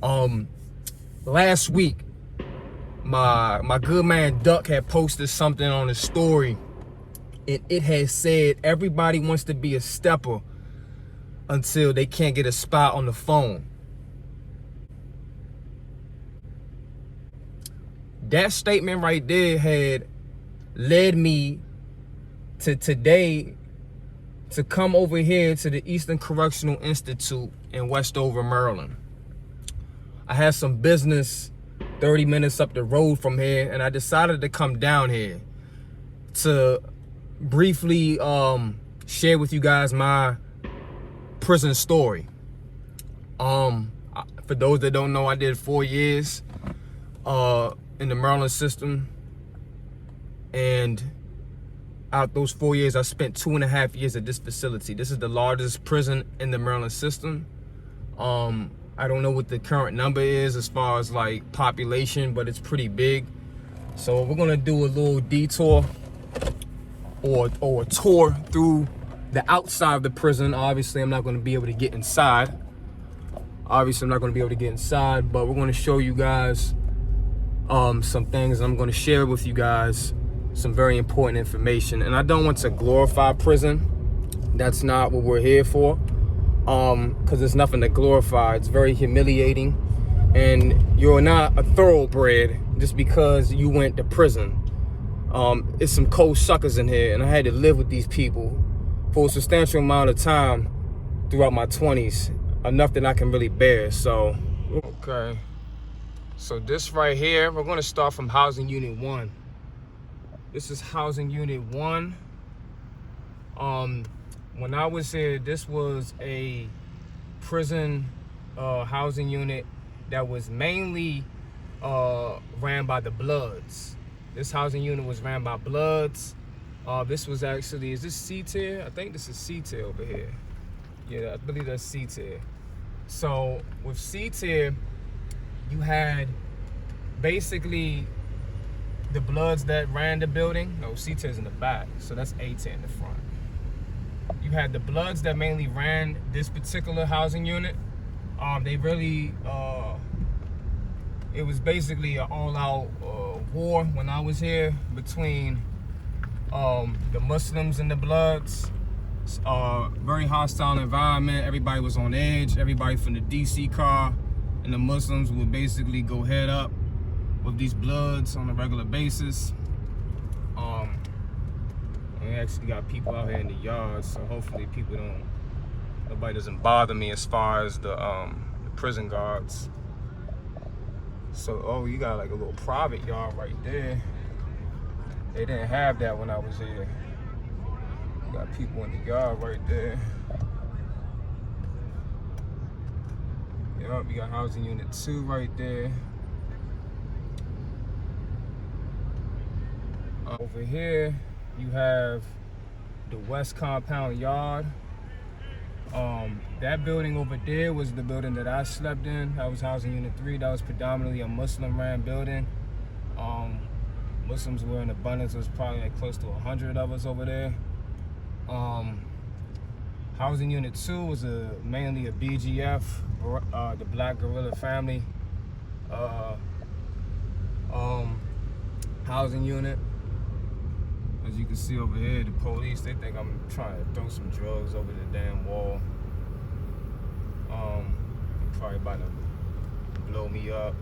Last week, my good man Duck had posted something on his story, and it had said everybody wants to be a stepper until they can't get a spot on the phone. That statement right there had led me to today to come over here to the Eastern Correctional Institute in Westover, Maryland. I had some business 30 minutes up the road from here, and I decided to come down here to briefly share with you guys my prison story. For those that don't know, I did 4 years in the Maryland system, and out those 4 years, I spent 2.5 years at this facility. This is the largest prison in the Maryland system. I don't know what the current number is as far as like population, but it's pretty big. So we're gonna do a little detour or a tour through the outside of the prison. Obviously, I'm not gonna be able to get inside. But we're gonna show you guys some things. I'm gonna share with you guys some very important information. And I don't want to glorify prison. That's not what we're here for. Because there's nothing to glorify. It's very humiliating, and you're not a thoroughbred just because you went to prison. It's some cold suckers in here, and I had to live with these people for a substantial amount of time throughout my 20s, enough that I can really bear. So, okay. So this right here, we're gonna start from Housing Unit 1. This is Housing Unit 1. When I was here, this was a prison housing unit that was mainly ran by the Bloods. This housing unit was ran by Bloods. This was actually, is this C tier? I think this is C tier over here. Yeah, I believe that's C tier. So with C tier, you had basically the Bloods that ran the building. No, C tier's in the back, so that's A tier in the front. You had the Bloods that mainly ran this particular housing unit. They really, it was basically an all-out war when I was here between the Muslims and the Bloods. Very hostile environment. Everybody was on edge. Everybody from the DC car and the Muslims would basically go head up with these Bloods on a regular basis. We actually got people out here in the yard, so hopefully nobody doesn't bother me as far as the prison guards. So, oh, you got like a little private yard right there. They didn't have that when I was here. You got people in the yard right there. Yup, you got Housing Unit 2 right there. Over here, you have the West Compound Yard. That building over there was the building that I slept in. That was Housing Unit 3. That was predominantly a Muslim-ran building. Muslims were in abundance. There was probably like close to 100 of us over there. Housing Unit 2 was mainly a BGF, the Black Guerrilla Family housing unit. As you can see over here, the police, they think I'm trying to throw some drugs over the damn wall. Probably about to blow me up.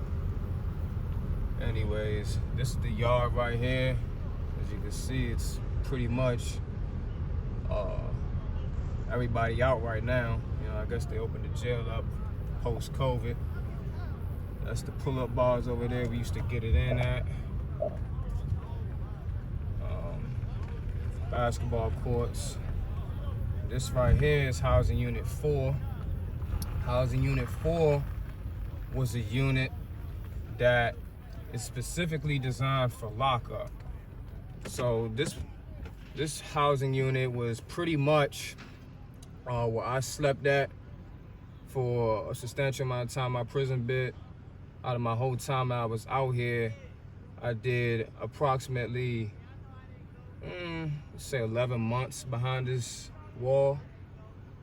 Anyways, this is the yard right here. As you can see, it's pretty much everybody out right now. You know, I guess they opened the jail up post-COVID. That's the pull-up bars over there we used to get it in at. Basketball courts. This right here is Housing Unit 4. Housing Unit 4 was a unit that is specifically designed for lockup. So this housing unit was pretty much where I slept at for a substantial amount of time. My prison bit, out of my whole time I was out here, I did approximately say 11 months behind this wall.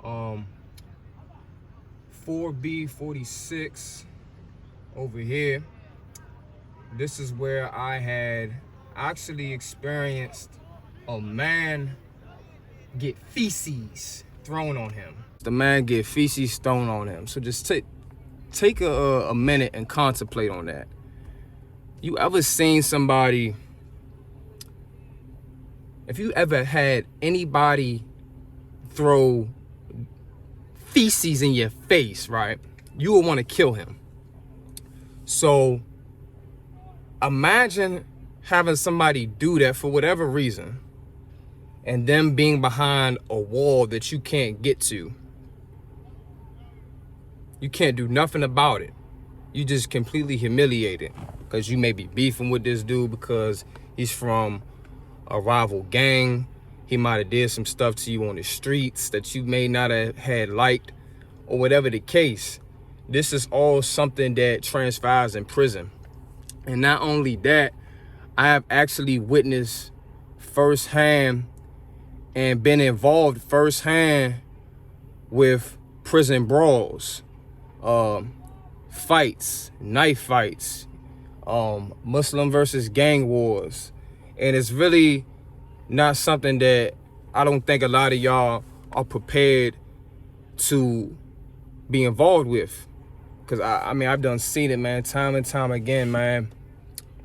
4B46 over here, this is where I had actually experienced a man get feces thrown on him. The man get feces thrown on him. So just take a minute and contemplate on that. You ever seen somebody, if you ever had anybody throw feces in your face, right, you would want to kill him. So imagine having somebody do that for whatever reason, and them being behind a wall that you can't get to. You can't do nothing about it. You just completely humiliated because you may be beefing with this dude because he's from a rival gang. He might have did some stuff to you on the streets that you may not have had liked, or whatever the case. This is all something that transpires in prison. And not only that, I have actually witnessed firsthand and been involved firsthand with prison brawls, fights, knife fights, Muslim versus gang wars. And it's really not something that I don't think a lot of y'all are prepared to be involved with. Because I mean, I've done seen it, man, time and time again, man.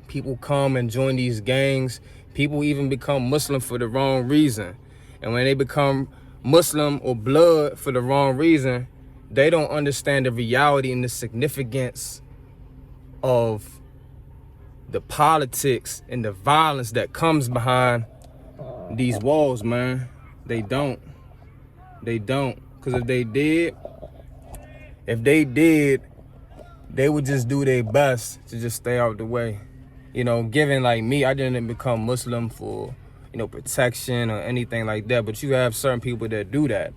People come and join these gangs. People even become Muslim for the wrong reason. And when they become Muslim or blood for the wrong reason, they don't understand the reality and the significance of the politics and the violence that comes behind these walls, man. They don't. They don't. Because if they did, they would just do their best to just stay out the way. You know, given like me, I didn't become Muslim for, you know, protection or anything like that. But you have certain people that do that.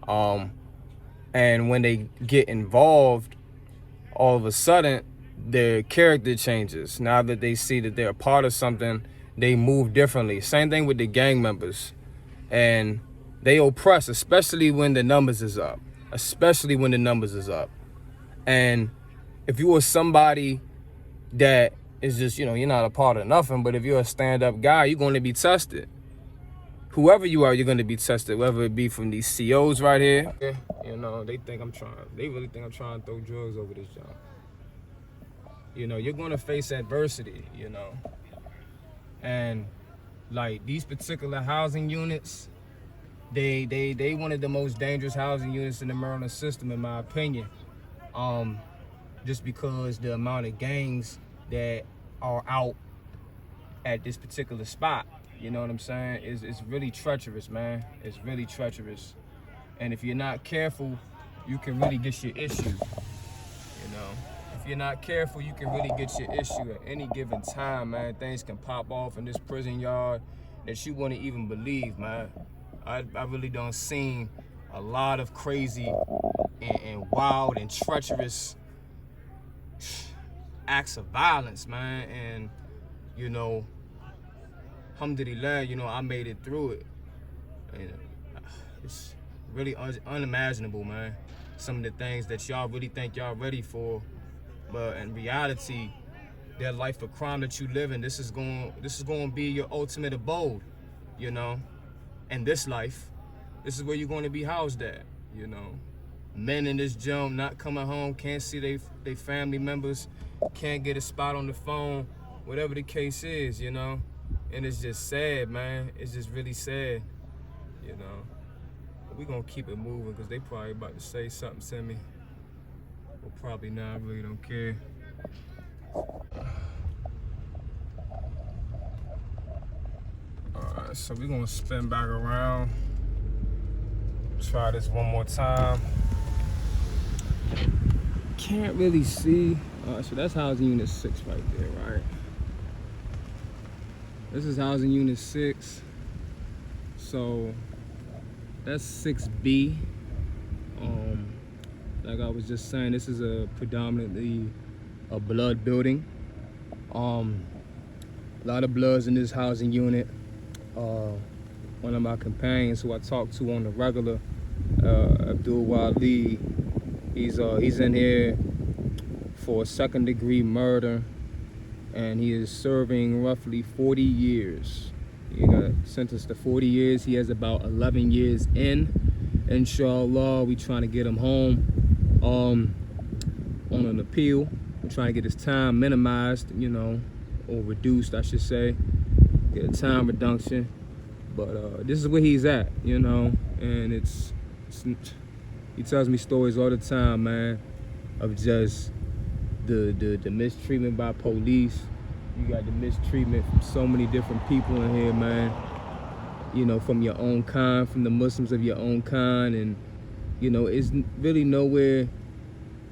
And when they get involved, all of a sudden, their character changes. Now that they see that they're a part of something, they move differently. Same thing with the gang members. And they oppress, especially when the numbers is up. Especially when the numbers is up. And if you are somebody that is just, you know, you're not a part of nothing, but if you're a stand-up guy, you're going to be tested. Whoever you are, you're going to be tested, whether it be from these COs right here. You know, they really think I'm trying to throw drugs over this job. You know, you're going to face adversity, you know. And like these particular housing units, they one of the most dangerous housing units in the Maryland system, in my opinion. Just because the amount of gangs that are out at this particular spot, you know what I'm saying? It's really treacherous, man. It's really treacherous. And if you're not careful, you can really get your issue, you know? If you're not careful, you can really get your issue at any given time, man. Things can pop off in this prison yard that you wouldn't even believe, man. I really don't seen a lot of crazy and wild and treacherous acts of violence, man. And, you know, alhamdulillah, you know, I made it through it. And it's really unimaginable, man. Some of the things that y'all really think y'all ready for. But in reality, that life of crime that you live in, this is going to be your ultimate abode, you know. And this life, this is where you're going to be housed at, you know. Men in this gym not coming home, can't see they family members, can't get a spot on the phone, whatever the case is, you know. And it's just sad, man. It's just really sad, you know. But we're going to keep it moving because they probably about to say something to me. Well, probably not. I really don't care. Alright, so we're going to spin back around. Try this one more time. Can't really see. So that's housing unit 6 right there, right? This is housing unit 6. So that's 6B. Like I was just saying, this is a predominantly a blood building. A lot of bloods in this housing unit. One of my companions who I talk to on the regular, Abdul Wali, he's in here for a second-degree murder, and he is serving roughly 40 years. He got sentenced to 40 years. He has about 11 years in. Inshallah, we trying to get him home on an appeal. We're trying to get his time minimized, you know, or reduced, I should say. Get a time reduction. But this is where he's at, you know, and he tells me stories all the time, man, of just the mistreatment by police. You got the mistreatment from so many different people in here, man. You know, from your own kind, from the Muslims of your own kind, and you know, it's really nowhere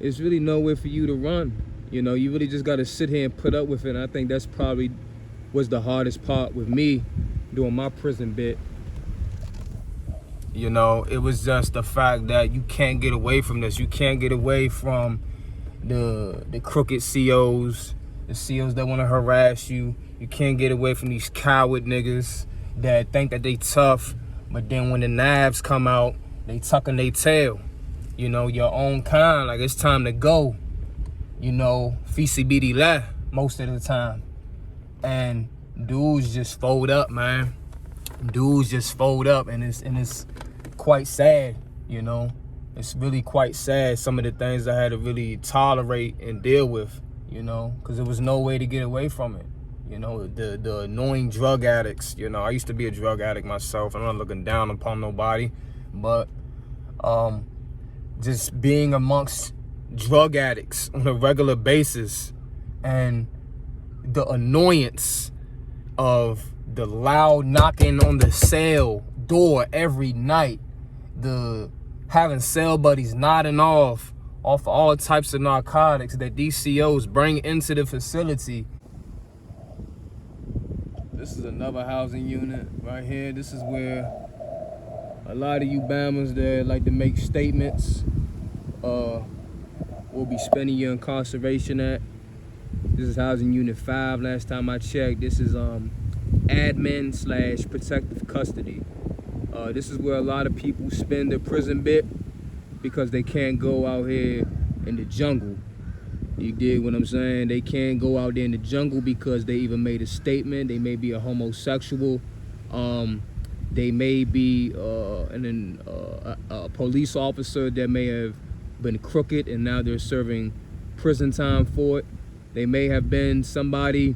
for you to run. You know, you really just got to sit here and put up with it. And I think that's probably was the hardest part with me doing my prison bit. You know, it was just the fact that you can't get away from this. You can't get away from the crooked COs, the COs that want to harass you. You can't get away from these coward niggas that think that they tough, but then when the knives come out, they tucking their tail. You know, your own kind, like it's time to go. You know, FECES most of the time. And dudes just fold up, man. Dudes just fold up, and it's quite sad, you know. It's really quite sad, some of the things I had to really tolerate and deal with, you know, because there was no way to get away from it. You know, the annoying drug addicts, you know. I used to be a drug addict myself. I'm not looking down upon nobody, but just being amongst drug addicts on a regular basis, and the annoyance of the loud knocking on the cell door every night, the having cell buddies nodding off all types of narcotics that these COs bring into the facility. This is another housing unit right here. This is where a lot of you Bammers that like to make statements will be spending your incarceration at. This is housing unit 5. Last time I checked, this is admin / protective custody. This is where a lot of people spend their prison bit because they can't go out here in the jungle. You dig what I'm saying? They can't go out there in the jungle because they even made a statement. They may be a homosexual. They may be a police officer that may have been crooked and now they're serving prison time for it. They may have been somebody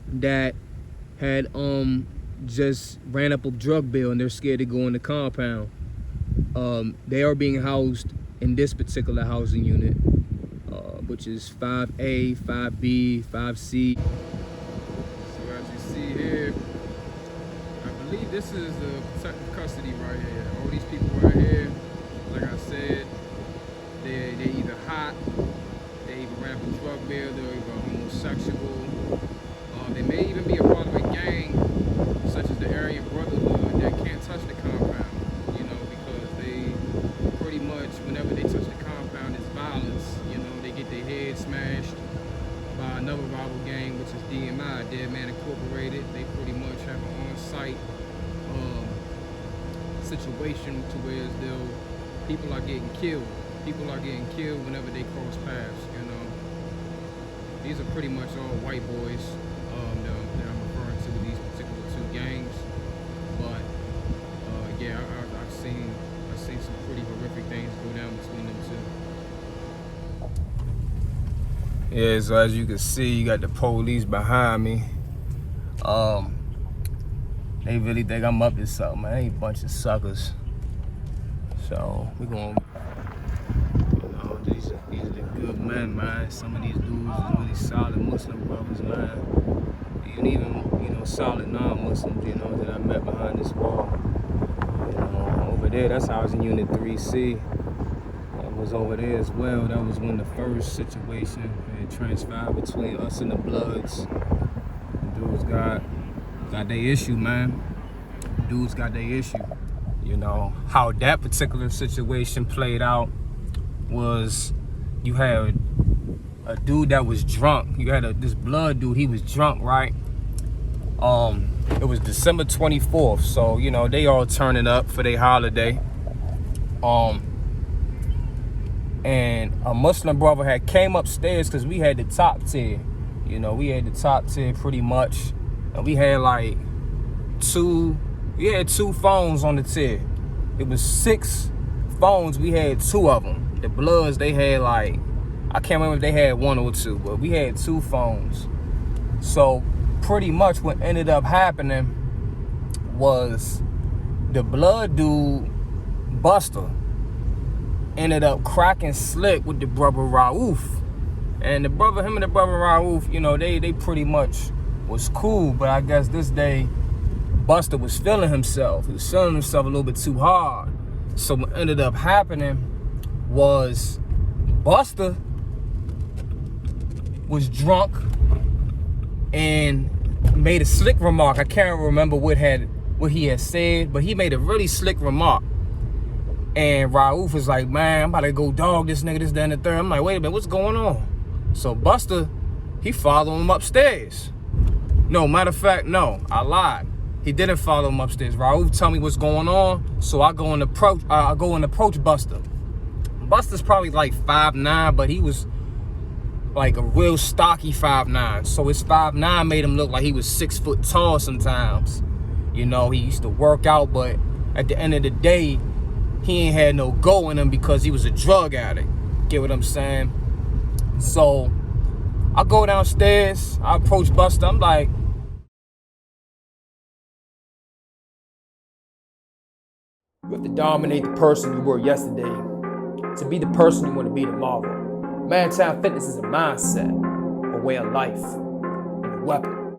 that had just ran up a drug bill and they're scared to go in the compound. They are being housed in this particular housing unit, which is 5A, 5B, 5C. So as you see here, I believe this is the protective custody right here. All these people right here, like I said, they either hot, they either ran up a drug bill, they're either homosexual. They may even be a part of a gang, such as the Aryan Brotherhood, that can't touch the compound, you know, because they pretty much, whenever they touch the compound, it's violence. You know, they get their head smashed by another rival gang, which is DMI, Dead Man Incorporated. They pretty much have an on-site situation to where people are getting killed. People are getting killed whenever they cross paths, you know. These are pretty much all white boys that I'm referring to, these particular two gangs. But yeah, I've seen some pretty horrific things go down between them two. Yeah, so as you can see, you got the police behind me. They really think I'm up to something, man. They ain't a bunch of suckers. So we're gonna, you know, these are the good men, man. Some of these dudes are really solid Muslim brothers, man. And even, you know, solid non-Muslims, you know, that I met behind this wall. You know, over there, that's housing unit 3C. That was over there as well. That was when the first situation had transpired between us and the Bloods. The dudes got their issue, man. Dudes got their issue. You know, how that particular situation played out was you had a dude that was drunk. You had this Blood dude, he was drunk, right? It was December 24th, so, you know, they all turning up for their holiday. and a Muslim brother had came upstairs because we had the top tier. You know, we had the top tier pretty much. And we had like two phones on the tier. It was 6 phones, we had 2 of them. The Bloods, they had like, I can't remember if they had 1 or 2, but we had 2 phones. So pretty much what ended up happening was the Blood dude, Buster, ended up cracking slick with the brother Raouf. And him and the brother Raouf, you know, they pretty much was cool, but I guess this day Buster was feeling himself. He was feeling himself a little bit too hard. So what ended up happening was Buster was drunk and made a slick remark. I can't remember what he had said, but he made a really slick remark. And Raouf was like, man, I'm about to go dog this nigga, this, that, and the third. I'm like, wait a minute, what's going on? So Buster, he followed him upstairs. No, matter of fact, no, I lied. He didn't follow him upstairs. Raouf tell me what's going on, so I go and approach Buster. Buster's probably like 5'9", but he was like a real stocky 5'9". So his 5'9" made him look like he was 6 foot tall sometimes. You know, he used to work out, but at the end of the day, he ain't had no go in him because he was a drug addict. Get what I'm saying? So I go downstairs, I approach Buster, I'm like, you have to dominate the person you were yesterday to be the person you want to be tomorrow. Mantown Fitness is a mindset, a way of life, and a weapon.